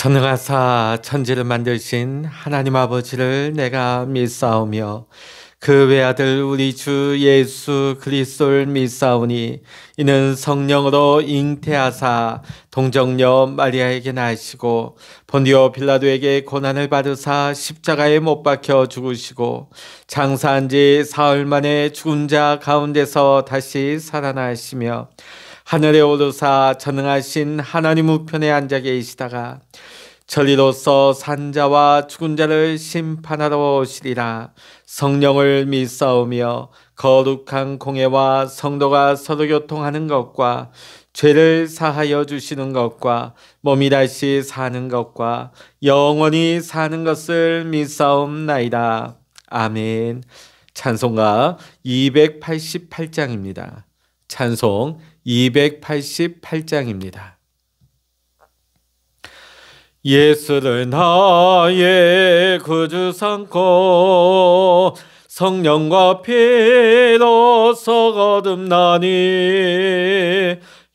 전능하사 천지를 만드신 하나님 아버지를 내가 믿사오며 그 외아들 우리 주 예수 그리스도를 믿사오니 이는 성령으로 잉태하사 동정녀 마리아에게 나시고 본디오 빌라도에게 고난을 받으사 십자가에 못 박혀 죽으시고 장사한 지 사흘 만에 죽은 자 가운데서 다시 살아나시며 하늘에 오르사 전능하신 하나님 우편에 앉아 계시다가 전리로서 산자와 죽은 자를 심판하러 오시리라. 성령을 믿사오며 거룩한 공예와 성도가 서로 교통하는 것과 죄를 사하여 주시는 것과 몸이 다시 사는 것과 영원히 사는 것을 믿사옵나이다. 아멘. 찬송가 288장입니다. 찬송 288장입니다. 예수를 나의 구주 삼고 성령과 피로서 거듭나니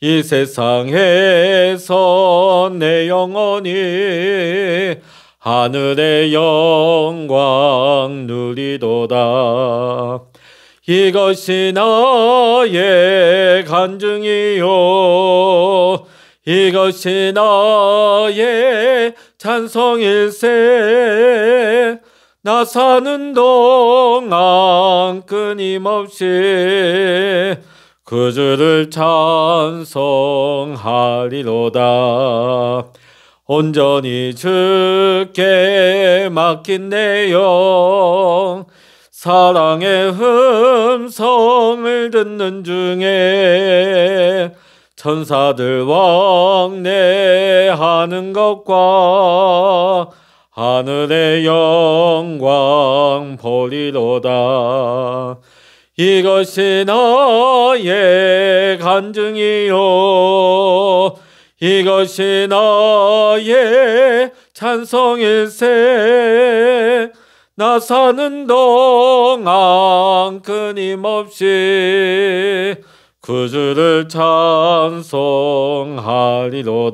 이 세상에서 내 영혼이 하늘의 영광 누리도다. 이것이 나의 간증이요 이것이 나의 찬송일세. 나 사는 동안 끊임없이 그 주를 찬송하리로다. 온전히 주께 맡긴 내 영 사랑의 음성을 듣는 중에 천사들 왕래하는 것과 하늘의 영광 보리로다. 이것이 나의 간증이요 이것이 나의 찬송일세. 나 사는 동안 끊임없이 그 주를 찬송하리로다.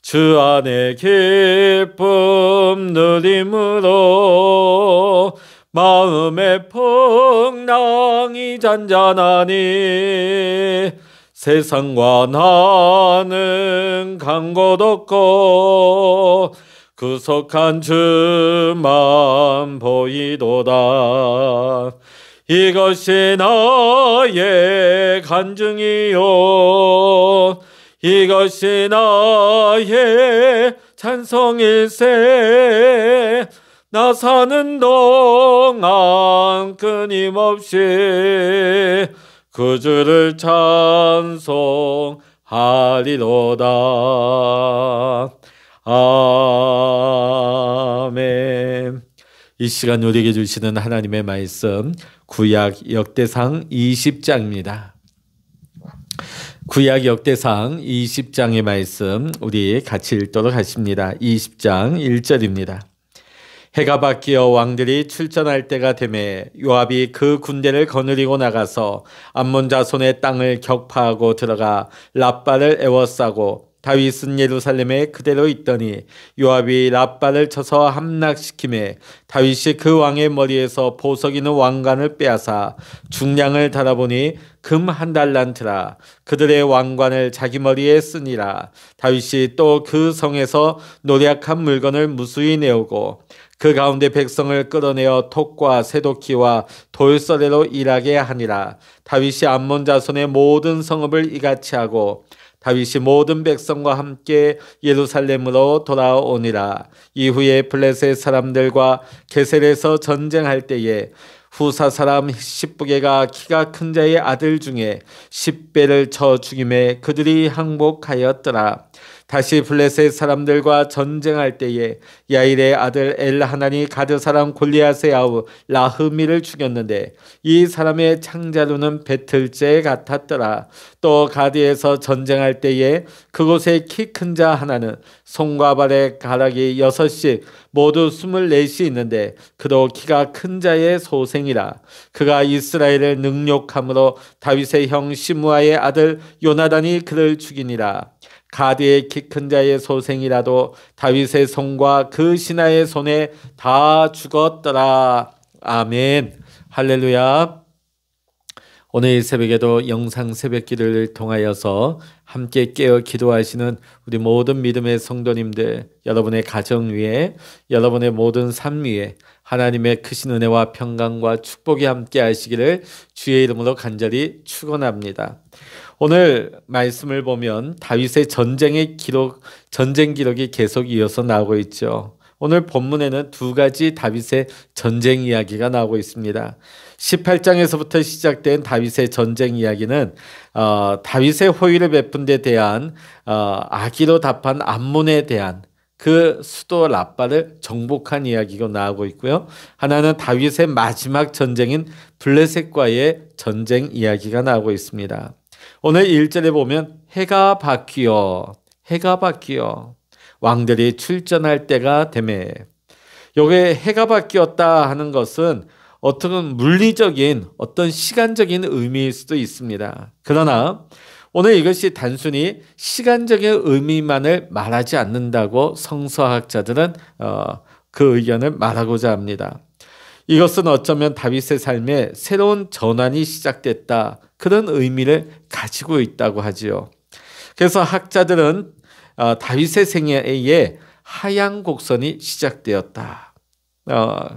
주 안에 기쁨 누림으로 마음의 풍랑이 잔잔하니 세상과 나는 간 곳 없고 구속한 주만 보이도다. 이것이 나의 간증이요 이것이 나의 찬송일세. 나 사는 동안 끊임없이 그 주를 찬송하리로다. 아멘. 이 시간 우리에게 주시는 하나님의 말씀 구약 역대상 20장입니다. 구약 역대상 20장의 말씀 우리 같이 읽도록 하십니다. 20장 1절입니다. 해가 바뀌어 왕들이 출전할 때가 되매 요압이 그 군대를 거느리고 나가서 암몬 자손의 땅을 격파하고 들어가 랍바를 에워싸고 다윗은 예루살렘에 그대로 있더니 요압이 랍바를 쳐서 함락시키매 다윗이 그 왕의 머리에서 보석 있는 왕관을 빼앗아 중량을 달아보니 금 1달란트라. 그들의 왕관을 자기 머리에 쓰니라. 다윗이 또 그 성에서 노략한 물건을 무수히 내오고 그 가운데 백성을 끌어내어 톡과 새도키와 돌서래로 일하게 하니라. 다윗이 암몬 자손의 모든 성읍을 이같이 하고 다윗이 모든 백성과 함께 예루살렘으로 돌아오니라. 이후에 블레셋 사람들과 게셀에서 전쟁할 때에 후사 사람 십부게가 키가 큰 자의 아들 중에 10배를 쳐 죽임에 그들이 항복하였더라. 다시 블레셋 사람들과 전쟁할 때에 야일의 아들 엘하나니 가드 사람 골리앗의 아우 라흐미를 죽였는데 이 사람의 창자루는 배틀째 같았더라. 또 가드에서 전쟁할 때에 그곳에 키 큰 자 하나는 손과 발의 가락이 6씩 모두 24이 있는데 그도 키가 큰 자의 소생이라. 그가 이스라엘을 능욕함으로 다윗의 형 시므아의 아들 요나단이 그를 죽이니라. 가드의 키 큰 자의 소생이라도 다윗의 손과 그 신하의 손에 다 죽었더라. 아멘. 할렐루야. 오늘 이 새벽에도 영상 새벽기도를 통하여서 함께 깨어 기도하시는 우리 모든 믿음의 성도님들, 여러분의 가정 위에, 여러분의 모든 삶 위에 하나님의 크신 은혜와 평강과 축복이 함께 하시기를 주의 이름으로 간절히 축원합니다. 오늘 말씀을 보면 다윗의 전쟁 기록이 계속 이어서 나오고 있죠. 오늘 본문에는 두 가지 다윗의 전쟁 이야기가 나오고 있습니다. 18장에서부터 시작된 다윗의 전쟁 이야기는 다윗의 호의를 베푼 데 대한 악의로 답한 암몬에 대한 그 수도 라빠를 정복한 이야기가 나오고 있고요. 하나는 다윗의 마지막 전쟁인 블레셋과의 전쟁 이야기가 나오고 있습니다. 오늘 1절에 보면 해가 바뀌어 왕들이 출전할 때가 되매, 여기에 해가 바뀌었다 하는 것은 어떤 물리적인 어떤 시간적인 의미일 수도 있습니다. 그러나 오늘 이것이 단순히 시간적인 의미만을 말하지 않는다고 성서학자들은 그 의견을 말하고자 합니다. 이것은 어쩌면 다윗의 삶에 새로운 전환이 시작됐다, 그런 의미를 가지고 있다고 하지요. 그래서 학자들은 다윗의 생애에 하향 곡선이 시작되었다.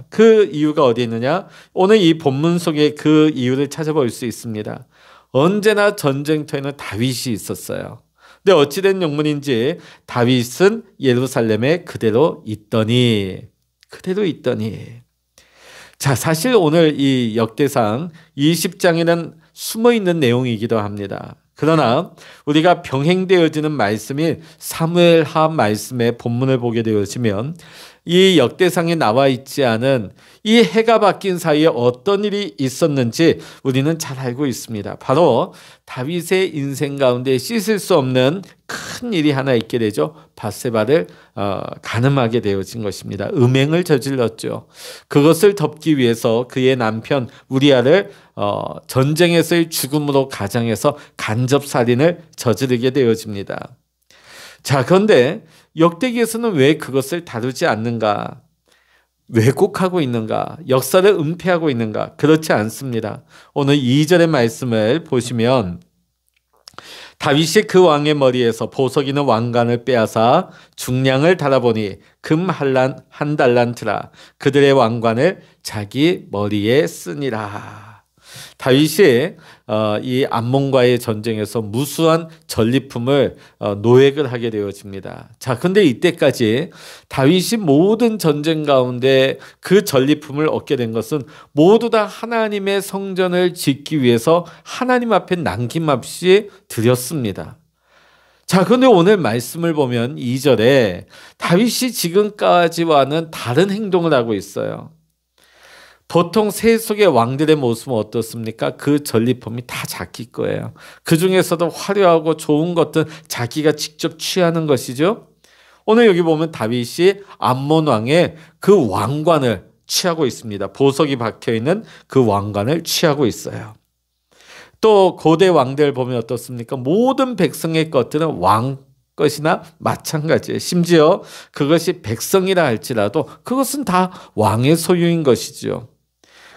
그 이유가 어디 있느냐? 오늘 이 본문 속에 그 이유를 찾아볼 수 있습니다. 언제나 전쟁터에는 다윗이 있었어요. 근데 어찌된 영문인지 다윗은 예루살렘에 그대로 있더니. 자, 사실 오늘 이 역대상 20장에는 숨어있는 내용이기도 합니다. 그러나 우리가 병행되어지는 말씀인 사무엘하 말씀의 본문을 보게 되어지면 이 역대상에 나와 있지 않은 이 해가 바뀐 사이에 어떤 일이 있었는지 우리는 잘 알고 있습니다. 바로 다윗의 인생 가운데 씻을 수 없는 큰 일이 하나 있게 되죠. 밧세바를 간음하게 되어진 것입니다. 음행을 저질렀죠. 그것을 덮기 위해서 그의 남편 우리아를 전쟁에서의 죽음으로 가장해서 간접살인을 저지르게 되어집니다. 자, 그런데 역대기에서는 왜 그것을 다루지 않는가? 왜곡하고 있는가? 역사를 은폐하고 있는가? 그렇지 않습니다. 오늘 2절의 말씀을 보시면 다윗이 그 왕의 머리에서 보석 있는 왕관을 빼앗아 중량을 달아보니 금 한 달란트라. 그들의 왕관을 자기 머리에 쓰니라. 다윗이 이 암몬과의 전쟁에서 무수한 전리품을 노획을 하게 되어집니다. 자, 근데 이때까지 다윗이 모든 전쟁 가운데 그 전리품을 얻게 된 것은 모두 다 하나님의 성전을 짓기 위해서 하나님 앞에 남김없이 드렸습니다. 자, 그런데 오늘 말씀을 보면 2절에 다윗이 지금까지와는 다른 행동을 하고 있어요. 보통 세속의 왕들의 모습은 어떻습니까? 그 전리품이 다 자기 거예요. 그 중에서도 화려하고 좋은 것들 자기가 직접 취하는 것이죠. 오늘 여기 보면 다윗이 암몬 왕의 그 왕관을 취하고 있습니다. 보석이 박혀있는 그 왕관을 취하고 있어요. 또 고대 왕들 보면 어떻습니까? 모든 백성의 것들은 왕 것이나 마찬가지예요. 심지어 그것이 백성이라 할지라도 그것은 다 왕의 소유인 것이죠.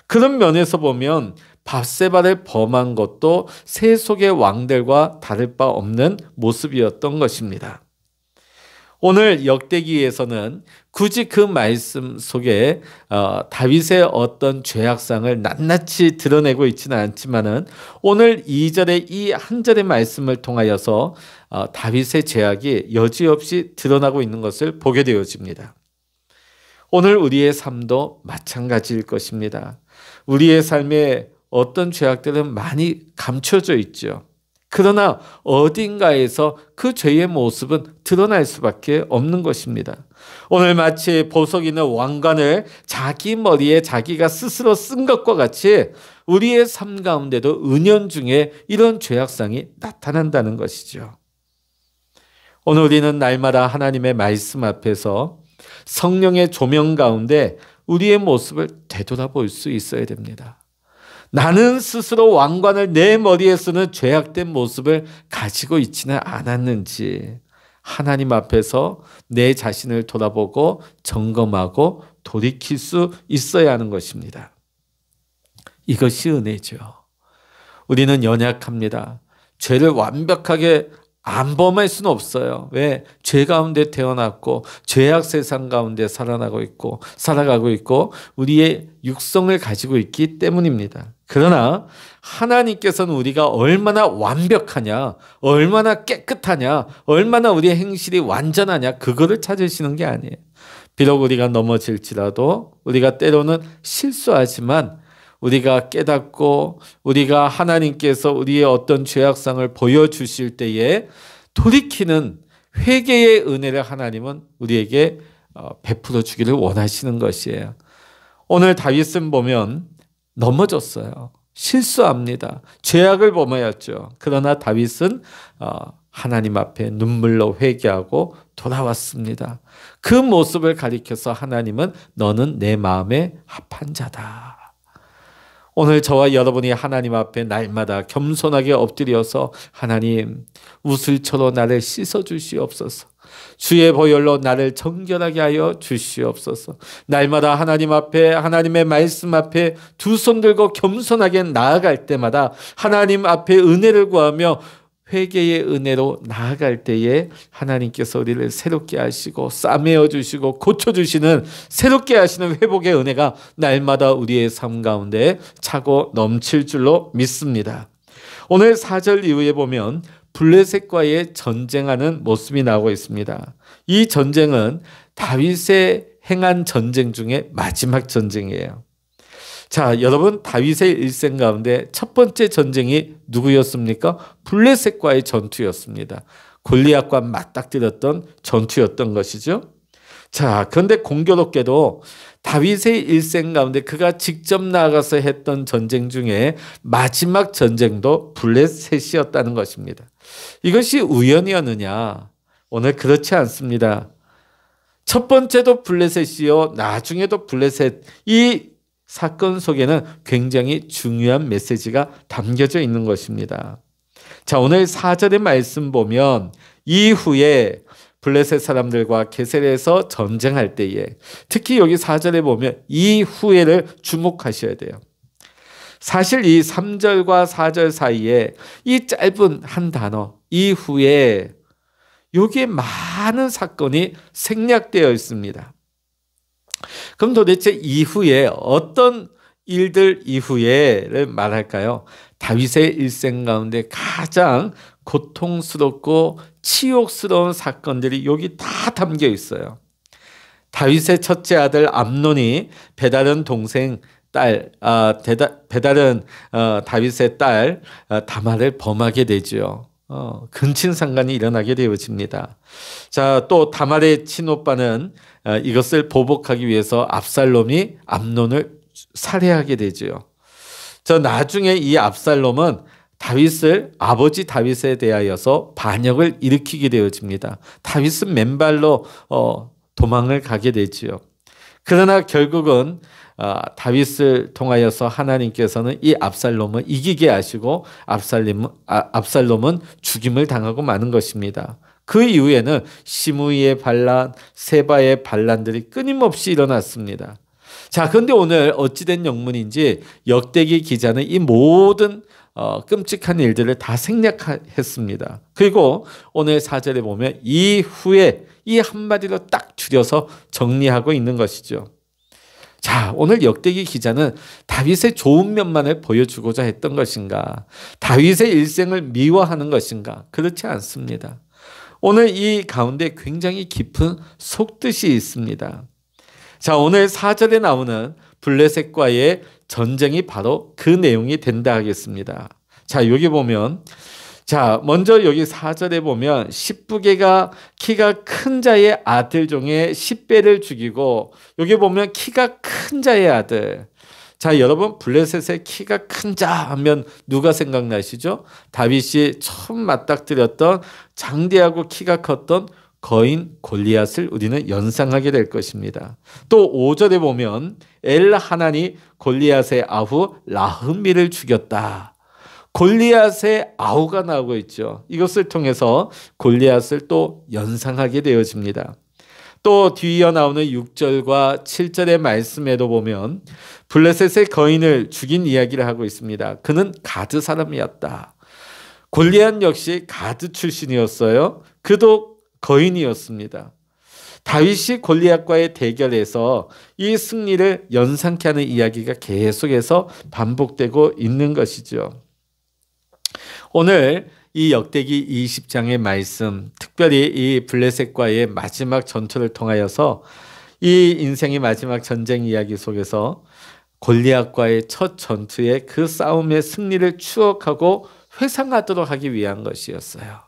그런 면에서 보면 밧세바를 범한 것도 세속의 왕들과 다를 바 없는 모습이었던 것입니다. 오늘 역대기에서는 굳이 그 말씀 속에 다윗의 어떤 죄악상을 낱낱이 드러내고 있지는 않지만은 오늘 2절의 이 한 절의 말씀을 통하여서 다윗의 죄악이 여지없이 드러나고 있는 것을 보게 되어집니다. 오늘 우리의 삶도 마찬가지일 것입니다. 우리의 삶에 어떤 죄악들은 많이 감춰져 있죠. 그러나 어딘가에서 그 죄의 모습은 드러날 수밖에 없는 것입니다. 오늘 마치 보석 있는 왕관을 자기 머리에 자기가 스스로 쓴 것과 같이 우리의 삶 가운데도 은연중에 이런 죄악상이 나타난다는 것이죠. 오늘 우리는 날마다 하나님의 말씀 앞에서 성령의 조명 가운데 우리의 모습을 되돌아볼 수 있어야 됩니다. 나는 스스로 왕관을 내 머리에 쓰는 죄악된 모습을 가지고 있지는 않았는지, 하나님 앞에서 내 자신을 돌아보고 점검하고 돌이킬 수 있어야 하는 것입니다. 이것이 은혜죠. 우리는 연약합니다. 죄를 완벽하게 안 범할 수는 없어요. 왜? 죄 가운데 태어났고 죄악 세상 가운데 살아가고 있고 우리의 육성을 가지고 있기 때문입니다. 그러나 하나님께서는 우리가 얼마나 완벽하냐, 얼마나 깨끗하냐, 얼마나 우리의 행실이 완전하냐, 그거를 찾으시는 게 아니에요. 비록 우리가 넘어질지라도 우리가 때로는 실수하지만 우리가 깨닫고 우리가 하나님께서 우리의 어떤 죄악상을 보여주실 때에 돌이키는 회개의 은혜를 하나님은 우리에게 베풀어 주기를 원하시는 것이에요. 오늘 다윗은 보면 넘어졌어요. 실수합니다. 죄악을 범하였죠. 그러나 다윗은 하나님 앞에 눈물로 회개하고 돌아왔습니다. 그 모습을 가리켜서 하나님은 너는 내 마음에 합한 자다. 오늘 저와 여러분이 하나님 앞에 날마다 겸손하게 엎드려서 하나님 우슬초로 나를 씻어 주시옵소서. 주의 보혈로 나를 정결하게 하여 주시옵소서. 날마다 하나님 앞에 하나님의 말씀 앞에 두 손 들고 겸손하게 나아갈 때마다 하나님 앞에 은혜를 구하며 회개의 은혜로 나아갈 때에 하나님께서 우리를 새롭게 하시고 싸매어 주시고 고쳐주시는 새롭게 하시는 회복의 은혜가 날마다 우리의 삶 가운데 차고 넘칠 줄로 믿습니다. 오늘 4절 이후에 보면 블레셋과의 전쟁하는 모습이 나오고 있습니다. 이 전쟁은 다윗의 행한 전쟁 중에 마지막 전쟁이에요. 자, 여러분, 다윗의 일생 가운데 첫 번째 전쟁이 누구였습니까? 블레셋과의 전투였습니다. 골리앗과 맞닥뜨렸던 전투였던 것이죠. 자, 그런데 공교롭게도 다윗의 일생 가운데 그가 직접 나가서 했던 전쟁 중에 마지막 전쟁도 블레셋이었다는 것입니다. 이것이 우연이었느냐? 오늘 그렇지 않습니다. 첫 번째도 블레셋이요, 나중에도 블레셋, 이 사건 속에는 굉장히 중요한 메시지가 담겨져 있는 것입니다. 자, 오늘 4절의 말씀 보면 이후에 블레셋 사람들과 게셀에서 전쟁할 때에 특히 여기 4절에 보면 이후에를 주목하셔야 돼요. 사실 이 3절과 4절 사이에 이 짧은 한 단어 이후에 여기에 많은 사건이 생략되어 있습니다. 그럼 도대체 이후에 어떤 일들 이후에를 말할까요? 다윗의 일생 가운데 가장 고통스럽고 치욕스러운 사건들이 여기 다 담겨 있어요. 다윗의 첫째 아들 암논이 배다른 동생 다윗의 딸 다말을 범하게 되죠. 근친상간이 일어나게 되어집니다. 자, 또 다말의 친오빠는 이것을 보복하기 위해서 압살롬이 암논을 살해하게 되죠. 저 나중에 이 압살롬은 아버지 다윗에 대하여서 반역을 일으키게 되어집니다. 다윗은 맨발로 도망을 가게 되지요. 그러나 결국은 다윗을 통하여서 하나님께서는 이 압살롬을 이기게 하시고 압살롬은 죽임을 당하고 마는 것입니다. 그 이후에는 시므이의 반란, 세바의 반란들이 끊임없이 일어났습니다. 자, 그런데 오늘 어찌된 영문인지 역대기 기자는 이 모든 끔찍한 일들을 다 생략했습니다. 그리고 오늘 4절에 보면 이후에 이 한마디로 딱 줄여서 정리하고 있는 것이죠. 자, 오늘 역대기 기자는 다윗의 좋은 면만을 보여주고자 했던 것인가? 다윗의 일생을 미워하는 것인가? 그렇지 않습니다. 오늘 이 가운데 굉장히 깊은 속뜻이 있습니다. 자, 오늘 4절에 나오는 블레셋과의 전쟁이 바로 그 내용이 된다 하겠습니다. 자, 여기 보면 자, 먼저 여기 4절에 보면 십부개가 키가 큰 자의 아들 중에 10배를 죽이고 여기 보면 키가 큰 자의 아들. 자, 여러분 블레셋의 키가 큰 자 하면 누가 생각나시죠? 다윗이 처음 맞닥뜨렸던 장대하고 키가 컸던 거인 골리앗을 우리는 연상하게 될 것입니다. 또 5절에 보면 엘하난이 골리앗의 아후 라흐미를 죽였다. 골리앗의 아우가 나오고 있죠. 이것을 통해서 골리앗을 또 연상하게 되어집니다. 또 뒤이어 나오는 6절과 7절의 말씀에도 보면 블레셋의 거인을 죽인 이야기를 하고 있습니다. 그는 가드 사람이었다. 골리앗 역시 가드 출신이었어요. 그도 거인이었습니다. 다윗이 골리앗과의 대결에서 이 승리를 연상케 하는 이야기가 계속해서 반복되고 있는 것이죠. 오늘 이 역대기 20장의 말씀, 특별히 이 블레셋과의 마지막 전투를 통하여서 이 인생의 마지막 전쟁 이야기 속에서 골리앗과의 첫 전투의 그 싸움의 승리를 추억하고 회상하도록 하기 위한 것이었어요.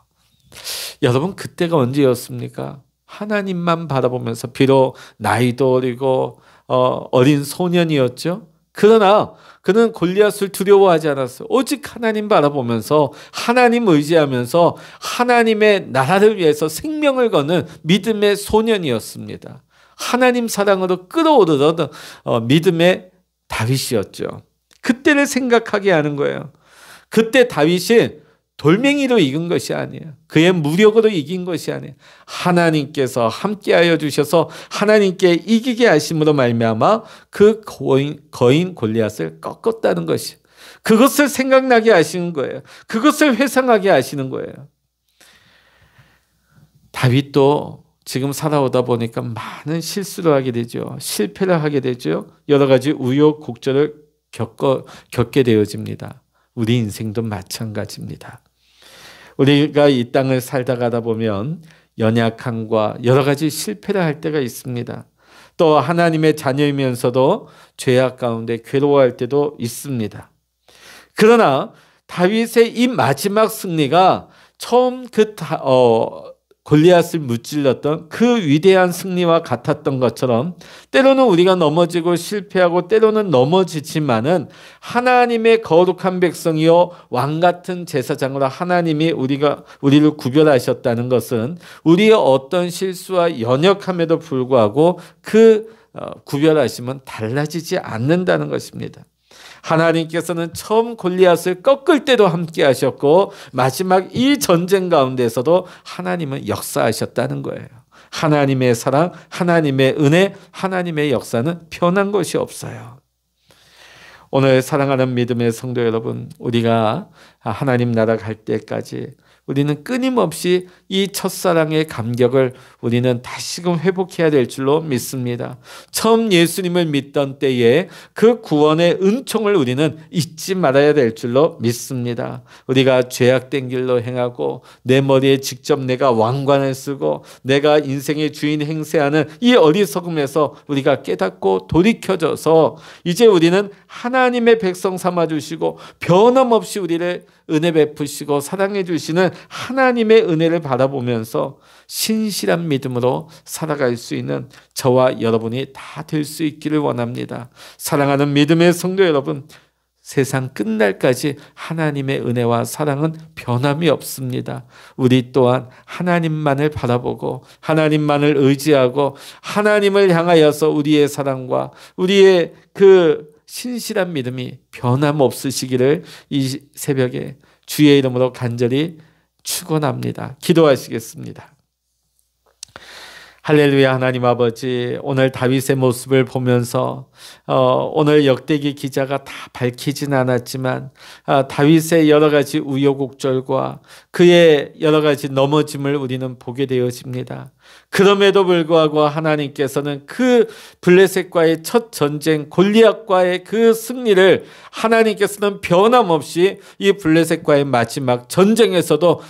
여러분, 그때가 언제였습니까? 하나님만 바라보면서, 비록 나이도 어리고 어린 소년이었죠. 그러나 그는 골리앗을 두려워하지 않았어요. 오직 하나님 바라보면서, 하나님 의지하면서 하나님의 나라를 위해서 생명을 거는 믿음의 소년이었습니다. 하나님 사랑으로 끌어오르던 믿음의 다윗이었죠. 그때를 생각하게 하는 거예요. 그때 다윗이 돌멩이로 이긴 것이 아니에요. 그의 무력으로 이긴 것이 아니에요. 하나님께서 함께하여 주셔서 하나님께 이기게 하심으로 말미암아 그 거인 골리앗을 꺾었다는 것이, 그것을 생각나게 하시는 거예요. 그것을 회상하게 하시는 거예요. 다윗도 지금 살아오다 보니까 많은 실수를 하게 되죠. 실패를 하게 되죠. 여러 가지 우여곡절을 겪게 되어집니다. 우리 인생도 마찬가지입니다. 우리가 이 땅을 살다 가다 보면 연약함과 여러 가지 실패를 할 때가 있습니다. 또 하나님의 자녀이면서도 죄악 가운데 괴로워할 때도 있습니다. 그러나 다윗의 이 마지막 승리가 처음 골리앗을 무찔렀던 그 위대한 승리와 같았던 것처럼, 때로는 우리가 넘어지고 실패하고 때로는 넘어지지만은 하나님의 거룩한 백성이요 왕 같은 제사장으로 하나님이 우리를 구별하셨다는 것은 우리의 어떤 실수와 연약함에도 불구하고 그 구별하심은 달라지지 않는다는 것입니다. 하나님께서는 처음 골리앗을 꺾을 때도 함께 하셨고 마지막 이 전쟁 가운데서도 하나님은 역사하셨다는 거예요. 하나님의 사랑, 하나님의 은혜, 하나님의 역사는 변한 것이 없어요. 오늘 사랑하는 믿음의 성도 여러분, 우리가 하나님 나라 갈 때까지 우리는 끊임없이 이 첫사랑의 감격을 우리는 다시금 회복해야 될 줄로 믿습니다. 처음 예수님을 믿던 때에 그 구원의 은총을 우리는 잊지 말아야 될 줄로 믿습니다. 우리가 죄악된 길로 행하고 내 머리에 직접 내가 왕관을 쓰고 내가 인생의 주인 행세하는 이 어리석음에서 우리가 깨닫고 돌이켜져서 이제 우리는 하나님의 백성 삼아주시고 변함없이 우리를 은혜 베푸시고 사랑해 주시는 하나님의 은혜를 바라보면서 신실한 믿음으로 살아갈 수 있는 저와 여러분이 다 될 수 있기를 원합니다. 사랑하는 믿음의 성도 여러분, 세상 끝날까지 하나님의 은혜와 사랑은 변함이 없습니다. 우리 또한 하나님만을 바라보고 하나님만을 의지하고 하나님을 향하여서 우리의 사랑과 우리의 그 신실한 믿음이 변함없으시기를 이 새벽에 주의 이름으로 간절히 축원합니다. 기도하시겠습니다. 할렐루야. 하나님 아버지, 오늘 다윗의 모습을 보면서 오늘 역대기 기자가 다 밝히진 않았지만 다윗의 여러 가지 우여곡절과 그의 여러 가지 넘어짐을 우리는 보게 되어집니다. 그럼에도 불구하고 하나님께서는 그 블레셋과의 첫 전쟁 골리앗과의 그 승리를 하나님께서는 변함없이 이 블레셋과의 마지막 전쟁에서도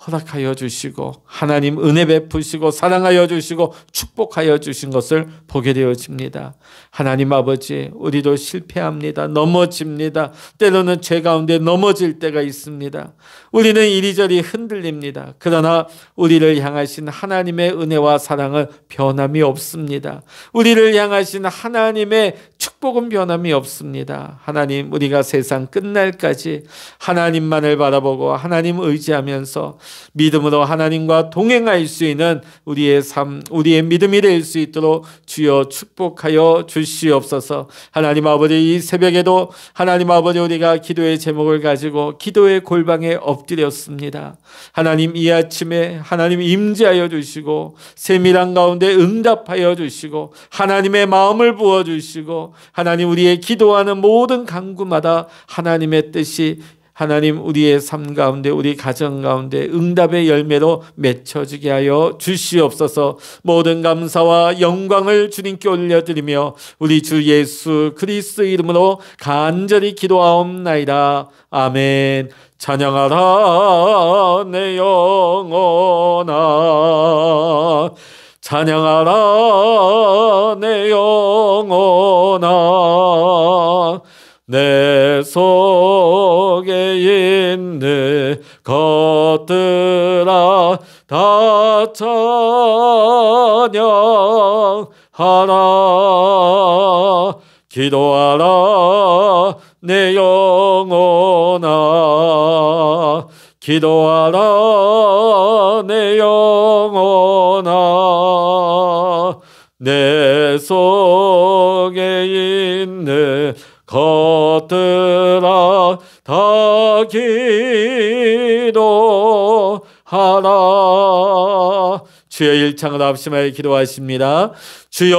허락하여 주시고 하나님 은혜 베푸시고 사랑하여 주시고 축복하여 주신 것을 보게 되어집니다. 하나님 아버지, 우리도 실패합니다. 넘어집니다. 때로는 죄 가운데 넘어질 때가 있습니다. 우리는 이리저리 흔들립니다. 그러나 우리를 향하신 하나님의 은혜와 사랑은 변함이 없습니다. 우리를 향하신 하나님의 축복은 변함이 없습니다. 하나님, 우리가 세상 끝날까지 하나님만을 바라보고 하나님 의지하면서 믿음으로 하나님과 동행할 수 있는 우리의 삶, 우리의 믿음이 될 수 있도록 주여 축복하여 주시옵소서. 하나님 아버지, 이 새벽에도 하나님 아버지 우리가 기도의 제목을 가지고 기도의 골방에 엎드렸습니다. 하나님, 이 아침에 하나님 임재하여 주시고 세밀한 가운데 응답하여 주시고 하나님의 마음을 부어주시고 하나님 우리의 기도하는 모든 간구마다 하나님의 뜻이 하나님 우리의 삶 가운데 우리 가정 가운데 응답의 열매로 맺혀지게 하여 주시옵소서. 모든 감사와 영광을 주님께 올려드리며 우리 주 예수 그리스도 이름으로 간절히 기도하옵나이다. 아멘. 찬양하라 내 영혼아, 찬양하라 내 영혼아, 내 속에 있는 것들아 다 찬양하라. 기도하라 내 영혼아, 기도하라 내 영혼아, 내 속에 있는 것들아 다 기도하라. 주여 일창을 합심하여 기도하십니다. 주여